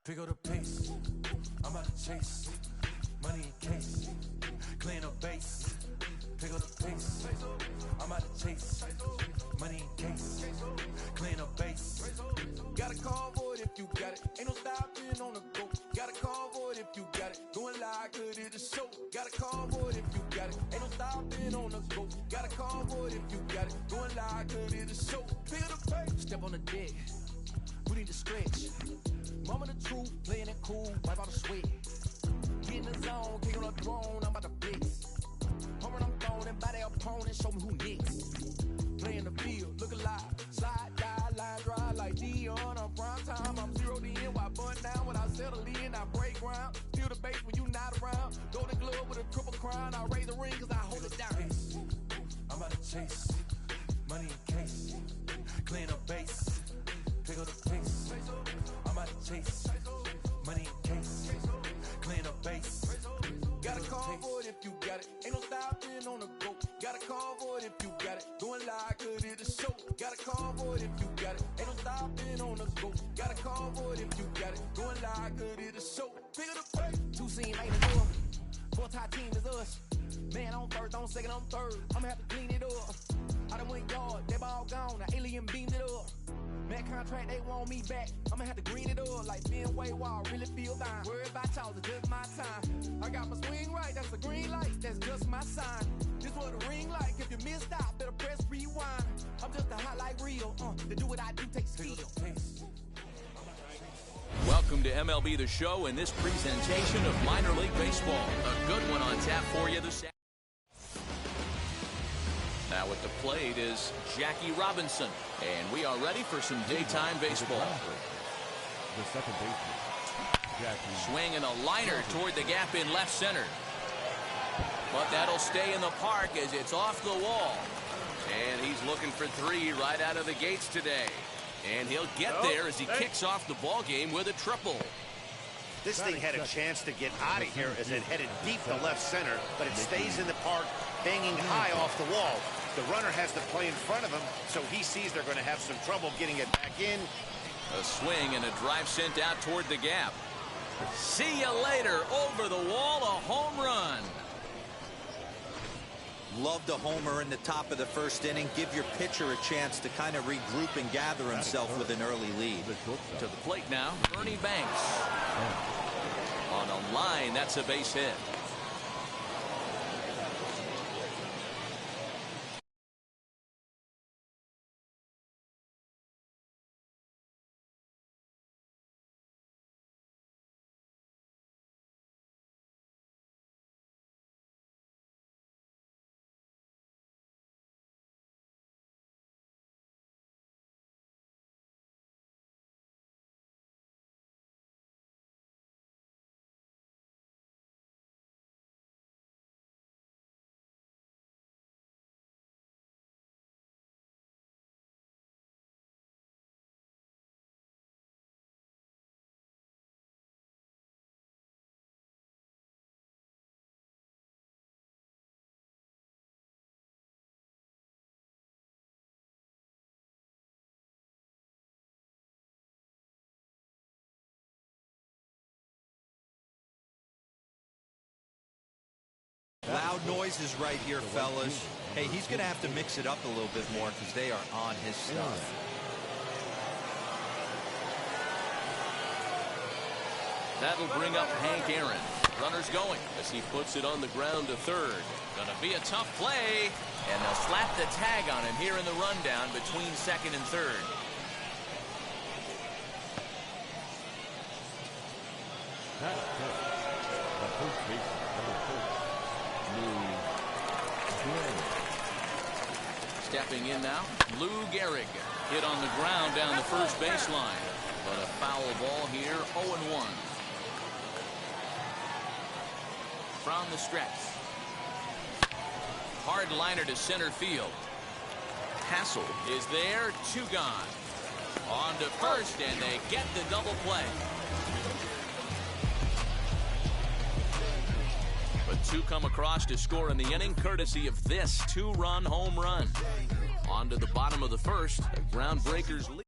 Pick up the pace, I'm about to chase. Money in case, clean up base. Pick up the pace, I'm about to chase. Money in case, clean up base. Got a call for it if you got it. Ain't no stopping on the go. Got a call for it if you got it. Going live, good at the show. Got a call for it if you got it. Ain't no stopping on the go. Got a call for it if you got it. Going live, good at the show. Pick up the pace, step on the deck. We need to stretch. Mama the truth, playing it cool, wipe out the sweat. Get in the zone, kick on the throne, I'm about to blitz. Home run, I'm throwing and by their opponent, show me who next. Play in the field, look alive. Slide, die, line drive like Dion on prime time. I'm zeroed in, why bun down when I settle in, I break ground. Feel the bass when you not around. Golden glove with a triple crown, I raise the ring cause I hold it down. I'm about to chase, money in case, clean up base. Pick up the pace, I'm out to chase. Money in case, clean up base. Got a call for it if you got it. Ain't no stopping on the go. Got a call for it if you got it. Going live, good at the show. Got a call for it if you got it. Ain't no stopping on the go. Got a call for it if you got it. Going live, good at the show. Pick up the pace. Two scene ain't enough. Four-tie team is us. Man on first, on second, on third. I'ma have to clean it up. I done went yard, they ball gone. Now alien beamed it up. Man contract, they want me back. I'ma have to green it up like Ben Way Wall. Really feel fine. Worried about y'all, it's just my time. I got my swing right, that's a green light. That's just my sign. This what a ring like. If you missed out, better press rewind. I'm just a hot like real. To do what I do takes skill. Welcome to MLB The Show and this presentation of Minor League Baseball. A good one on tap for you this afternoon. Now at the plate is Jackie Robinson, and we are ready for some daytime baseball. The second baseman, Jackie. Swing and a liner toward the gap in left center. But that'll stay in the park as it's off the wall. And he's looking for three right out of the gates today. And he'll get there as he kicks off the ball game with a triple. This thing had a chance to get out of here as it headed deep to left center, but it stays in the park, hanging high off the wall. The runner has to play in front of him, so he sees they're going to have some trouble getting it back in. A swing and a drive sent out toward the gap. See you later. Over the wall, a home run. Loved a homer in the top of the first inning. Give your pitcher a chance to kind of regroup and gather himself with an early lead. To the plate now, Ernie Banks. On a line, that's a base hit. Loud noises right here, fellas. Hey, he's going to have to mix it up a little bit more because they are on his stuff. That'll bring up Hank Aaron. Runners going as he puts it on the ground to third. Gonna be a tough play, and they'll slap the tag on him here in the rundown between second and third. Stepping in now, Lou Gehrig. Hit on the ground down the first baseline. But a foul ball here, 0-1. From the stretch. Hard liner to center field. Hassel is there, two gone. On to first, and they get the double play. But two come across to score in the inning, courtesy of this two-run home run. On to the bottom of the first, the Groundbreakers lead.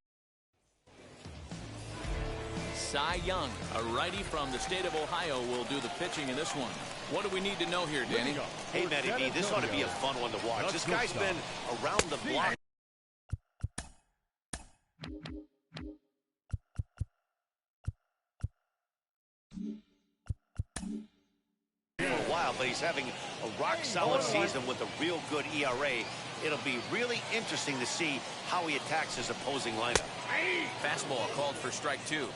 Cy Young, a righty from the state of Ohio, will do the pitching in this one. What do we need to know here, Danny? Hey, Matty B, this ought to be a fun one to watch. This guy's been around the block for a while, but he's having a rock-solid season with a real good ERA. It'll be really interesting to see how he attacks his opposing lineup. Fastball called for strike 2.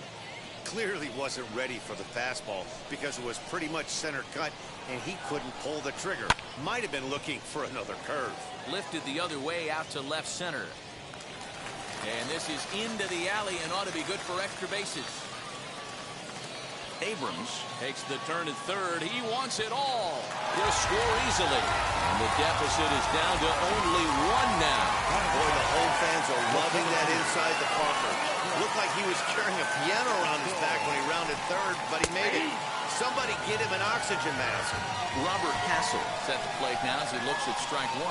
Clearly wasn't ready for the fastball because it was pretty much center cut and he couldn't pull the trigger. Might have been looking for another curve. Lifted the other way out to left center. And this is into the alley and ought to be good for extra bases. Abrams takes the turn at third. He wants it all. He'll score easily. And the deficit is down to only 1 now. Boy, the home fans are loving that inside the Parker. Looked like he was carrying a piano around his back when he rounded third, but he made it. Somebody get him an oxygen mask. Robert Hassel is at the plate now as he looks at strike 1.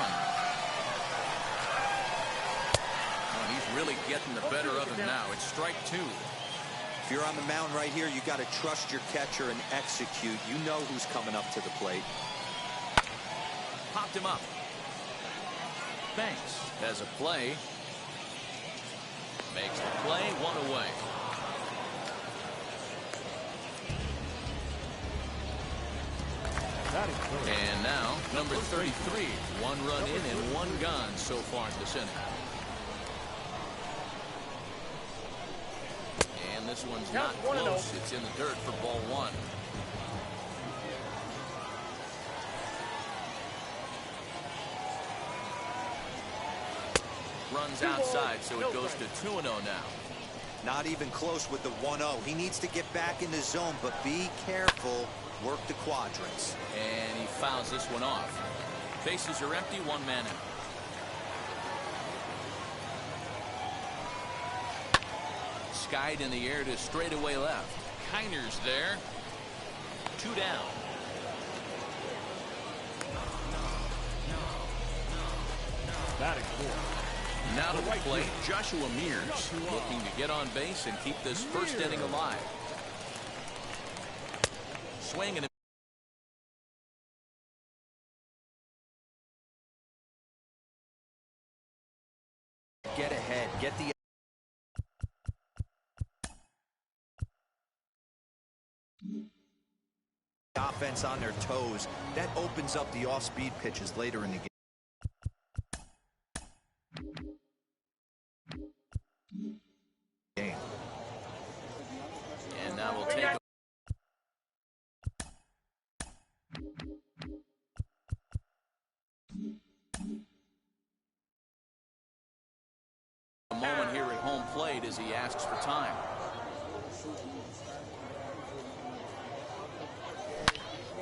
Oh, he's really getting the better of him now. It's strike 2. If you're on the mound right here, you got to trust your catcher and execute. You know who's coming up to the plate. Popped him up. Banks has a play. Makes the play, 1 away. And now, number 33. 1 run in and 1 gone so far in this inning. And this one's not close. It's in the dirt for ball 1. Runs outside, so it goes to 2-0 now. Not even close with the 1-0. He needs to get back in the zone, but be careful. Work the quadrants. And he fouls this one off. Bases are empty, 1 man out. Skied in the air to straightaway left. Kiner's there. 2 down. Batting fourth. Now to the plate, Joshua Mears looking to get on base and keep this first inning alive. Swing and Get ahead. Get the offense on their toes. That opens up the off-speed pitches later in the game. And now we'll take a moment here at home plate as he asks for time.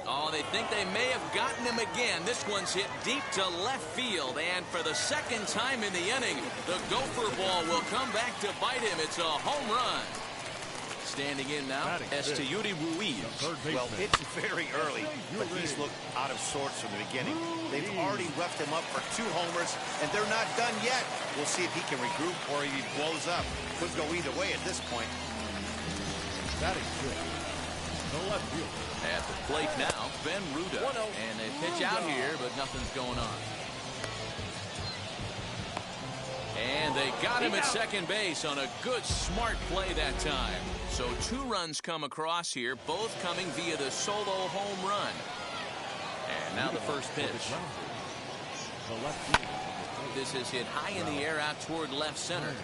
Oh, they think they may have gotten him again. This one's hit deep to left field, and for the second time in the inning, the gopher ball will come back to bite him. It's a home run. Standing in now, Esteury Ruiz. Well, it's very early, but he's looked out of sorts from the beginning. They've already roughed him up for 2 homers, and they're not done yet. We'll see if he can regroup or if he blows up. Could go either way at this point. Batting fifth. The left fielder. At the plate now, Ben Ruda. And they pitch out here, but nothing's going on. And they got him at second base on a good, smart play that time. So 2 runs come across here, both coming via the solo home run. And now the first pitch. The left fielder. This is hit high in the air out toward left center.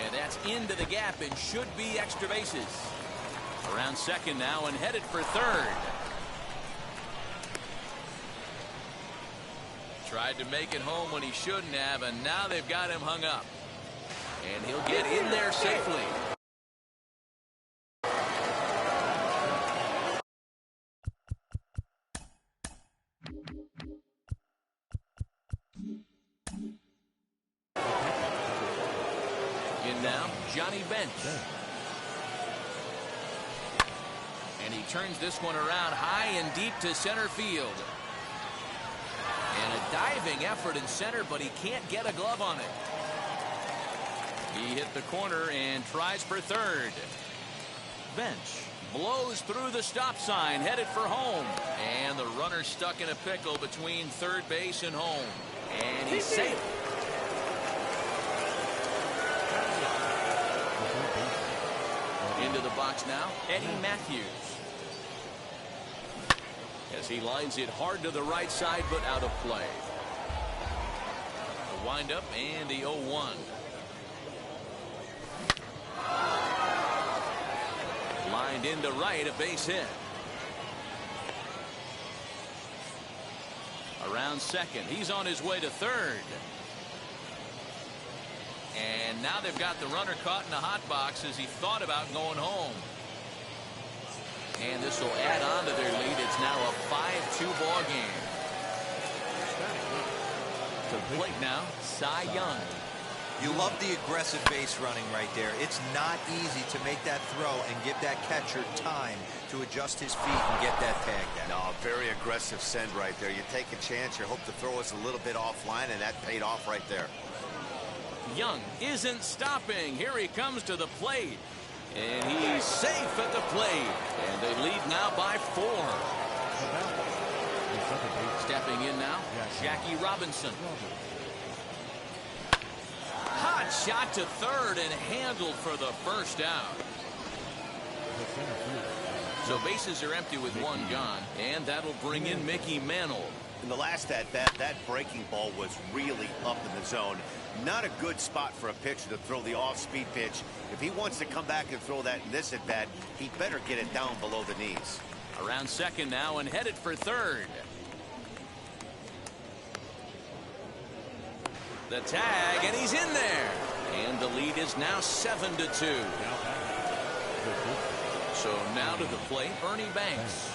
And that's into the gap and should be extra bases. Around second now and headed for third. Tried to make it home when he shouldn't have, and now they've got him hung up. And he'll get in there safely. In now, Johnny Bench. And he turns this one around high and deep to center field. And a diving effort in center, but he can't get a glove on it. He hit the corner and tries for third. Bench blows through the stop sign, headed for home. And the runner stuck in a pickle between third base and home. And he's safe. Into the box now, Eddie Matthews. As he lines it hard to the right side, but out of play. The windup and the 0-1. Lined into right, a base hit. Around second, he's on his way to third. And now they've got the runner caught in the hot box as he thought about going home. And this will add on to their lead. It's now a 5-2 ball game. To the plate now, Cy Young. You love the aggressive base running right there. It's not easy to make that throw and give that catcher time to adjust his feet and get that tag down. No, very aggressive send right there. You take a chance, you hope the throw is a little bit offline, and that paid off right there. Young isn't stopping. Here he comes to the plate. And he's safe at the plate. And they lead now by 4. Stepping in now, Jackie Robinson. Hot shot to third and handled for the first out. So bases are empty with one gone. And that'll bring in Mickey Mantle. In the last at-bat, that breaking ball was really up in the zone. Not a good spot for a pitcher to throw the off-speed pitch. If he wants to come back and throw that in this at-bat, he better get it down below the knees. Around second now and headed for third. The tag, and he's in there. And the lead is now 7-2. So now to the plate, Ernie Banks.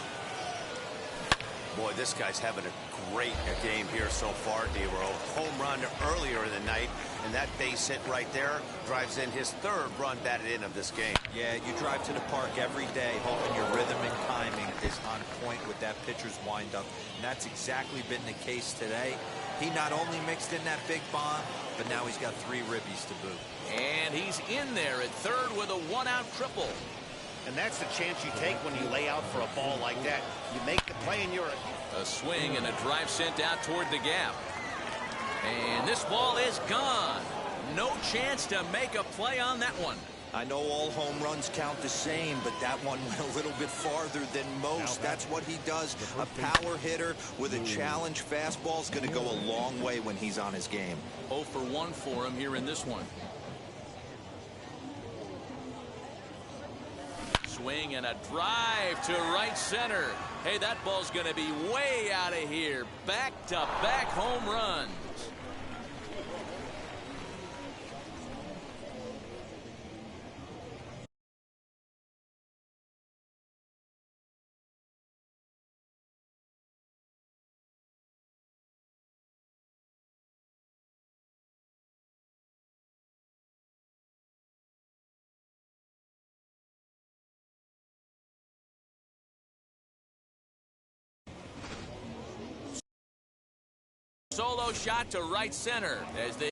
Boy, this guy's having a great game here so far, D-Row. Home run earlier in the night, and that base hit right there drives in his third run batted in of this game. Yeah, you drive to the park every day hoping your rhythm and timing is on point with that pitcher's windup, and that's exactly been the case today. He not only mixed in that big bomb, but now he's got 3 ribbies to boot. And he's in there at third with a 1-out triple. And that's the chance you take when you lay out for a ball like that. You make the play and you're a swing and a drive sent out toward the gap. And this ball is gone. No chance to make a play on that one. I know all home runs count the same, but that one went a little bit farther than most. That's what he does. A power hitter with a challenge fastball is going to go a long way when he's on his game. 0 for 1 for him here in this one. Swing and a drive to right center. Hey, that ball's going to be way out of here. Back-to-back home runs. Solo shot to right center as they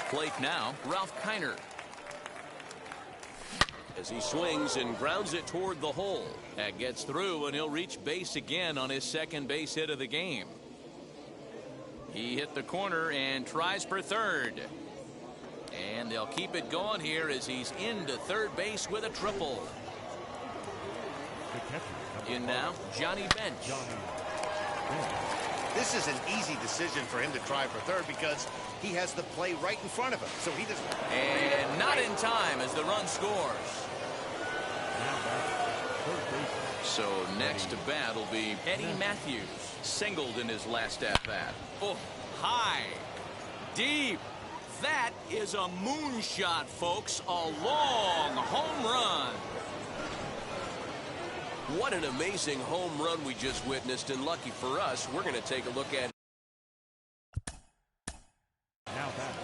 plate now, Ralph Kiner. As he swings and grounds it toward the hole. That gets through, and he'll reach base again on his second base hit of the game. He hit the corner and tries for third. And they'll keep it going here as he's into third base with a triple. In now, Johnny Bench. This is an easy decision for him to try for third because he has the play right in front of him. So he doesn't. And not in time as the run scores. So next to bat will be Eddie Matthews. Singled in his last at-bat. Oh, high. Deep. That is a moonshot, folks. A long home run. What an amazing home run we just witnessed, and lucky for us, we're going to take a look at. Now back.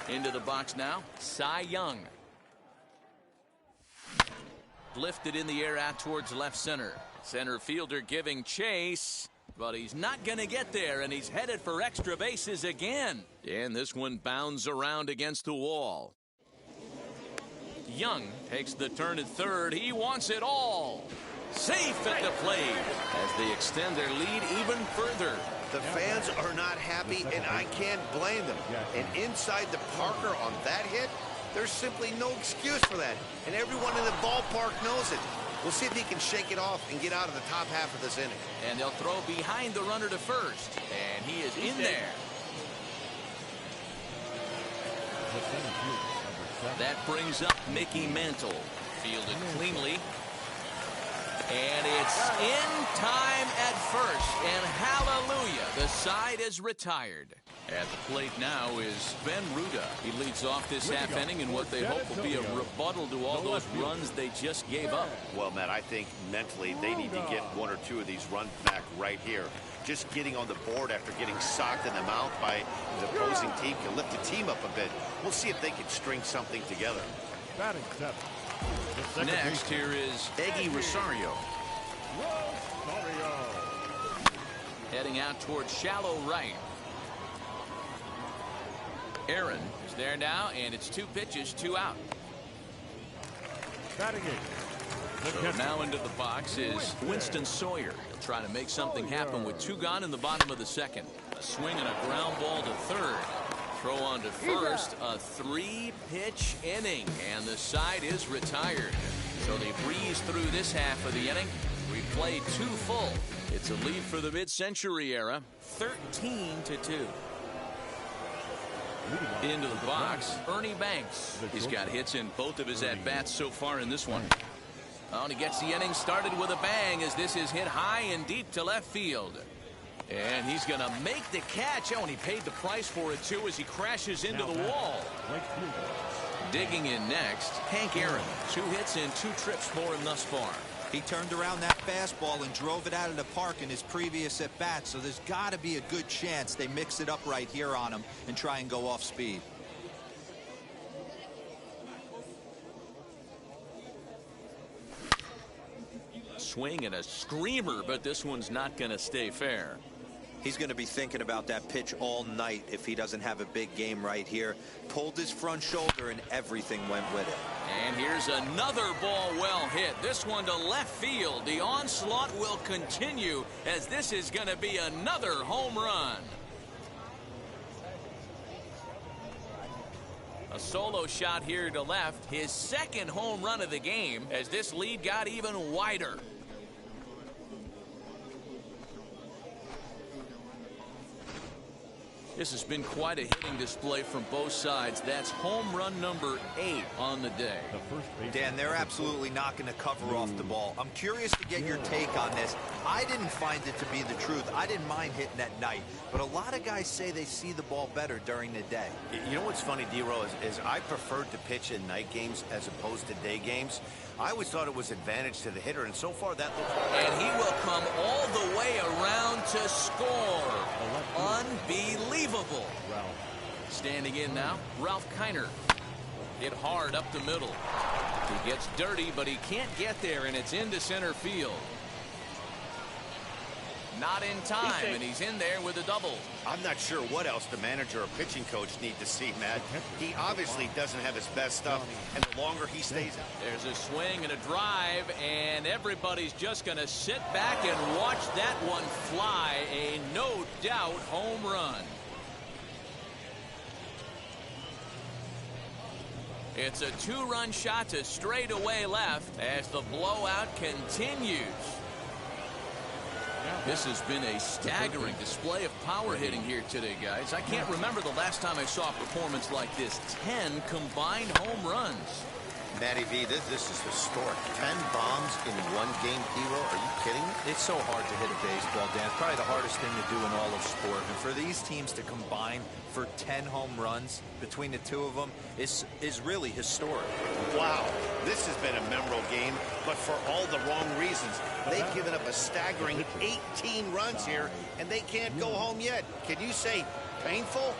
Into the box now, Cy Young. Lifted in the air out towards left center. Center fielder giving chase, but he's not going to get there, and he's headed for extra bases again. And this one bounds around against the wall. Young takes the turn at third. He wants it all. Safe at the plate as they extend their lead even further. The fans are not happy, and I can't blame them. And inside the Parker on that hit, there's simply no excuse for that. And everyone in the ballpark knows it. We'll see if he can shake it off and get out of the top half of this inning. And they'll throw behind the runner to first. And he is in there. That brings up Mickey Mantle. Fielded cleanly. And it's in time at first, and hallelujah, the side is retired. At the plate now is Ben Ruda. He leads off this half inning in what they hope will be a rebuttal to all those runs they just gave up. Well, Matt, I think mentally they need to get one or two of these runs back right here. Just getting on the board after getting socked in the mouth by the opposing team can lift the team up a bit. We'll see if they can string something together. Batting seven. Next, here is Eggy Rosario. Heading out towards shallow right. Aaron is there now, and it's 2 pitches, 2 out. Batting eight. So now into the box is Winston Sawyer. He'll try to make something happen with 2 gone in the bottom of the second. A swing and a ground ball to third. Throw on to first, a 3-pitch inning, and the side is retired. So they breeze through this half of the inning. We played 2 full. It's a lead for the mid-century era, 13-2. Into the box, Ernie Banks. He's got hits in both of his at-bats so far in this one. Oh, and he gets the inning started with a bang as this is hit high and deep to left field. And he's going to make the catch. Oh, and he paid the price for it, too, as he crashes into the wall. Digging in next, Hank Aaron. 2 hits and 2 trips for him thus far. He turned around that fastball and drove it out of the park in his previous at-bat, so there's got to be a good chance they mix it up right here on him and try and go off speed. Swing and a screamer, but this one's not going to stay fair. He's going to be thinking about that pitch all night if he doesn't have a big game right here. Pulled his front shoulder and everything went with it. And here's another ball well hit. This one to left field. The onslaught will continue as this is going to be another home run. A solo shot here to left. His second home run of the game as this lead got even wider. This has been quite a hitting display from both sides. That's home run number 8 on the day. Dan, they're absolutely not going to cover off the ball. I'm curious to get your take on this. I didn't find it to be the truth. I didn't mind hitting at night, but a lot of guys say they see the ball better during the day. You know what's funny, D-Row, is I preferred to pitch in night games as opposed to day games. I always thought it was advantage to the hitter, and so far that looks like... And he will come all the way around to score. Unbelievable. Standing in now, Ralph Kiner. Hit hard up the middle. He gets dirty, but he can't get there, and it's into center field. Not in time, and he's in there with a double. I'm not sure what else the manager or pitching coach need to see, Matt. He obviously doesn't have his best stuff, and the longer he stays out. There's a swing and a drive, and everybody's just going to sit back and watch that one fly. A no-doubt home run. It's a 2-run shot to straightaway left as the blowout continues. This has been a staggering display of power hitting here today, guys. I can't remember the last time I saw a performance like this. 10 combined home runs. Matty V, this is historic. 10 bombs in one game, D-Row. Are you kidding me? It's so hard to hit a baseball, Dan. It's probably the hardest thing to do in all of sport. And for these teams to combine for 10 home runs between the two of them is really historic. Wow, this has been a memorable game, but for all the wrong reasons. They've given up a staggering 18 runs here, and they can't go home yet. Can you say painful?